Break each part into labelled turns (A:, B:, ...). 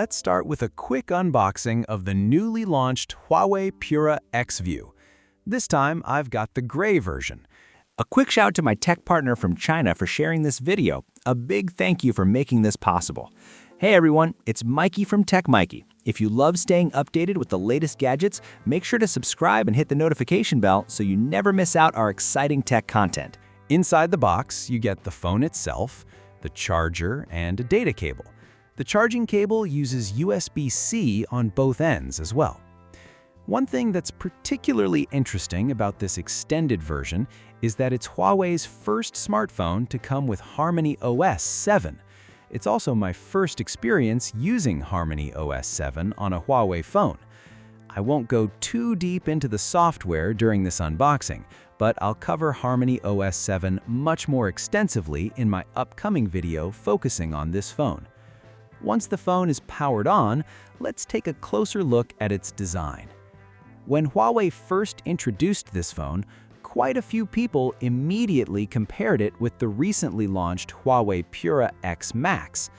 A: let's start with a quick unboxing of the newly launched Huawei Pura X View. This time, I've got the gray version.
B: A quick shout out to my tech partner from China for sharing this video. A big thank you for making this possible. Hey everyone, it's Maiky from techmaiky. If you love staying updated with the latest gadgets, make sure to subscribe and hit the notification bell so you never miss out our exciting tech content.
A: Inside the box, you get the phone itself, the charger, and a data cable. The charging cable uses USB-C on both ends as well. One thing that's particularly interesting about this extended version is that it's Huawei's first smartphone to come with HarmonyOS 7. It's also my first experience using HarmonyOS 7 on a Huawei phone. I won't go too deep into the software during this unboxing, but I'll cover HarmonyOS 7 much more extensively in my upcoming video focusing on this phone. Once the phone is powered on, let's take a closer look at its design. When Huawei first introduced this phone, quite a few people immediately compared it with the recently launched Huawei Pura X Max.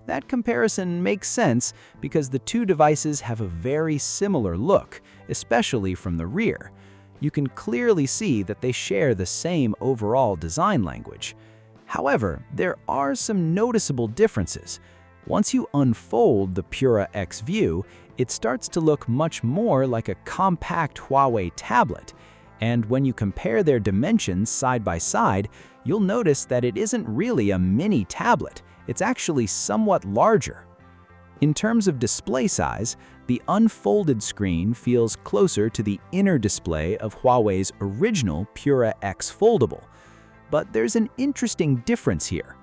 A: That comparison makes sense because the two devices have a very similar look, especially from the rear. You can clearly see that they share the same overall design language. However, there are some noticeable differences. Once you unfold the Pura X View, it starts to look much more like a compact Huawei tablet. And when you compare their dimensions side by side, you'll notice that it isn't really a mini tablet. It's actually somewhat larger. In terms of display size, the unfolded screen feels closer to the inner display of Huawei's original Pura X Foldable. But there's an interesting difference here.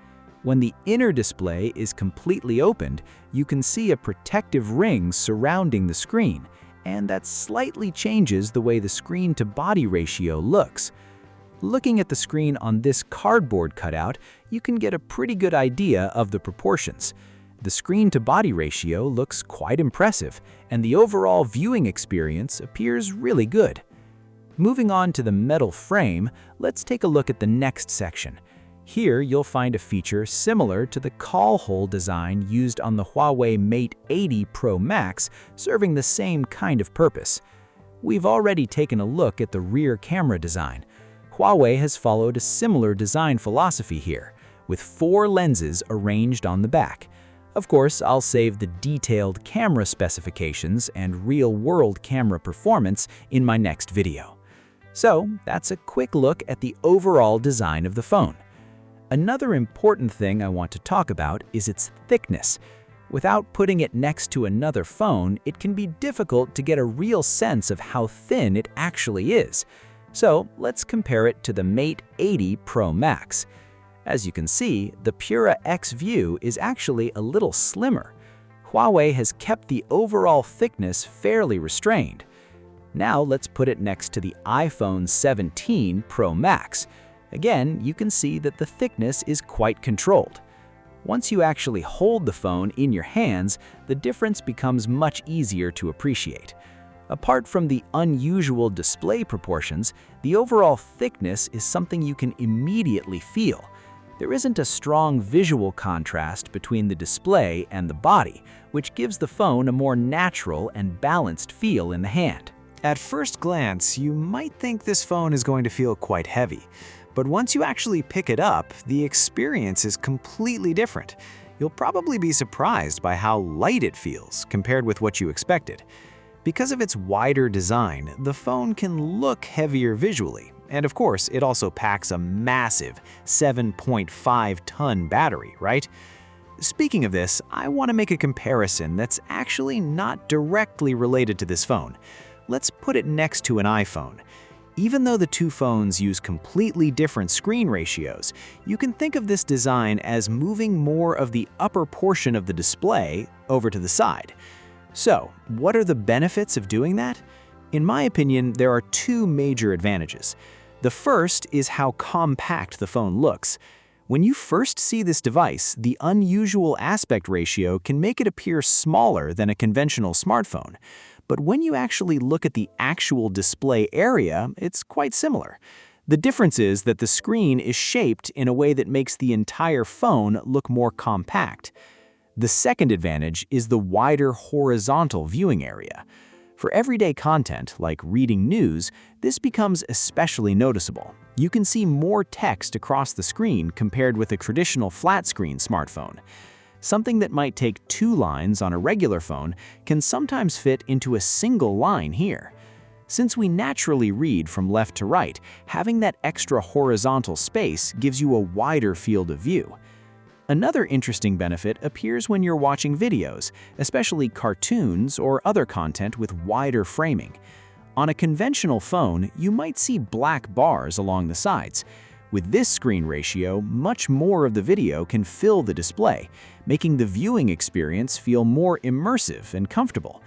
A: When the inner display is completely opened, you can see a protective ring surrounding the screen, and that slightly changes the way the screen-to-body ratio looks. Looking at the screen on this cardboard cutout, you can get a pretty good idea of the proportions. The screen-to-body ratio looks quite impressive, and the overall viewing experience appears really good. Moving on to the metal frame, let's take a look at the next section. Here, you'll find a feature similar to the call hole design used on the Huawei Mate 80 Pro Max, serving the same kind of purpose. We've already taken a look at the rear camera design. Huawei has followed a similar design philosophy here, with 4 lenses arranged on the back. Of course, I'll save the detailed camera specifications and real-world camera performance in my next video. So, that's a quick look at the overall design of the phone. Another important thing I want to talk about is its thickness. Without putting it next to another phone, it can be difficult to get a real sense of how thin it actually is. So let's compare it to the Mate 80 Pro Max. As you can see, the Pura X View is actually a little slimmer. Huawei has kept the overall thickness fairly restrained. Now let's put it next to the iPhone 17 Pro Max. Again, you can see that the thickness is quite controlled. Once you actually hold the phone in your hands, the difference becomes much easier to appreciate. Apart from the unusual display proportions, the overall thickness is something you can immediately feel. There isn't a strong visual contrast between the display and the body, which gives the phone a more natural and balanced feel in the hand.
C: At first glance, you might think this phone is going to feel quite heavy. But once you actually pick it up, the experience is completely different. You'll probably be surprised by how light it feels compared with what you expected. Because of its wider design, the phone can look heavier visually. And of course, it also packs a massive 7.5-ton battery, right? Speaking of this, I want to make a comparison that's actually not directly related to this phone. Let's put it next to an iPhone. Even though the two phones use completely different screen ratios, you can think of this design as moving more of the upper portion of the display over to the side. So, what are the benefits of doing that? In my opinion, there are 2 major advantages. The first is how compact the phone looks. When you first see this device, the unusual aspect ratio can make it appear smaller than a conventional smartphone. But when you actually look at the actual display area, it's quite similar. The difference is that the screen is shaped in a way that makes the entire phone look more compact. The second advantage is the wider horizontal viewing area. For everyday content, like reading news, this becomes especially noticeable. You can see more text across the screen compared with a traditional flat-screen smartphone. Something that might take 2 lines on a regular phone can sometimes fit into a single line here. Since we naturally read from left to right, having that extra horizontal space gives you a wider field of view. Another interesting benefit appears when you're watching videos, especially cartoons or other content with wider framing. On a conventional phone, you might see black bars along the sides. With this screen ratio, much more of the video can fill the display, making the viewing experience feel more immersive and comfortable.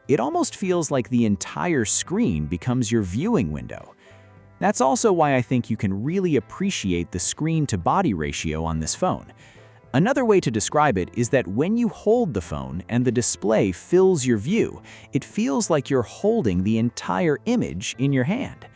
C: It almost feels like the entire screen becomes your viewing window. That's also why I think you can really appreciate the screen-to-body ratio on this phone. Another way to describe it is that when you hold the phone and the display fills your view, it feels like you're holding the entire image in your hand.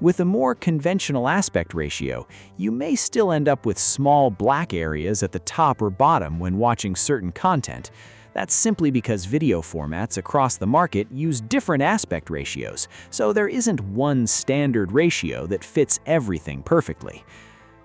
C: With a more conventional aspect ratio, you may still end up with small black areas at the top or bottom when watching certain content. That's simply because video formats across the market use different aspect ratios, so there isn't one standard ratio that fits everything perfectly.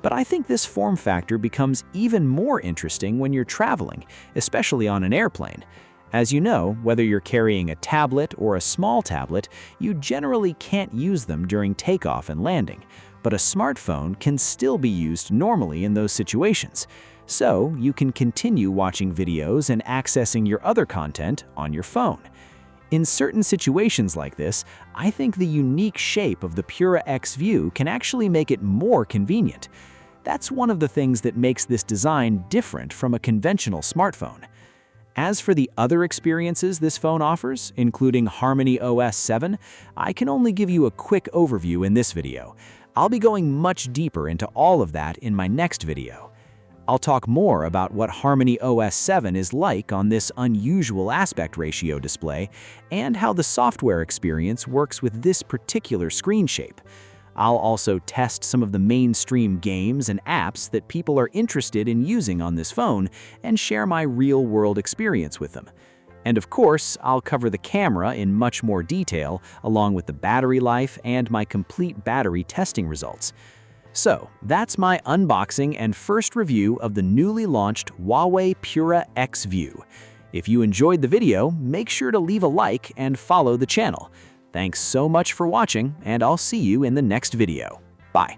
C: But I think this form factor becomes even more interesting when you're traveling, especially on an airplane. As you know, whether you're carrying a tablet or a small tablet, you generally can't use them during takeoff and landing, but a smartphone can still be used normally in those situations. So you can continue watching videos and accessing your other content on your phone. In certain situations like this, I think the unique shape of the Pura X View can actually make it more convenient. That's one of the things that makes this design different from a conventional smartphone. As for the other experiences this phone offers, including HarmonyOS 7, I can only give you a quick overview in this video. I'll be going much deeper into all of that in my next video. I'll talk more about what HarmonyOS 7 is like on this unusual aspect ratio display and how the software experience works with this particular screen shape. I'll also test some of the mainstream games and apps that people are interested in using on this phone and share my real-world experience with them. And of course, I'll cover the camera in much more detail, along with the battery life and my complete battery testing results. So, that's my unboxing and first review of the newly launched Huawei Pura X View. If you enjoyed the video, make sure to leave a like and follow the channel. Thanks so much for watching, and I'll see you in the next video. Bye.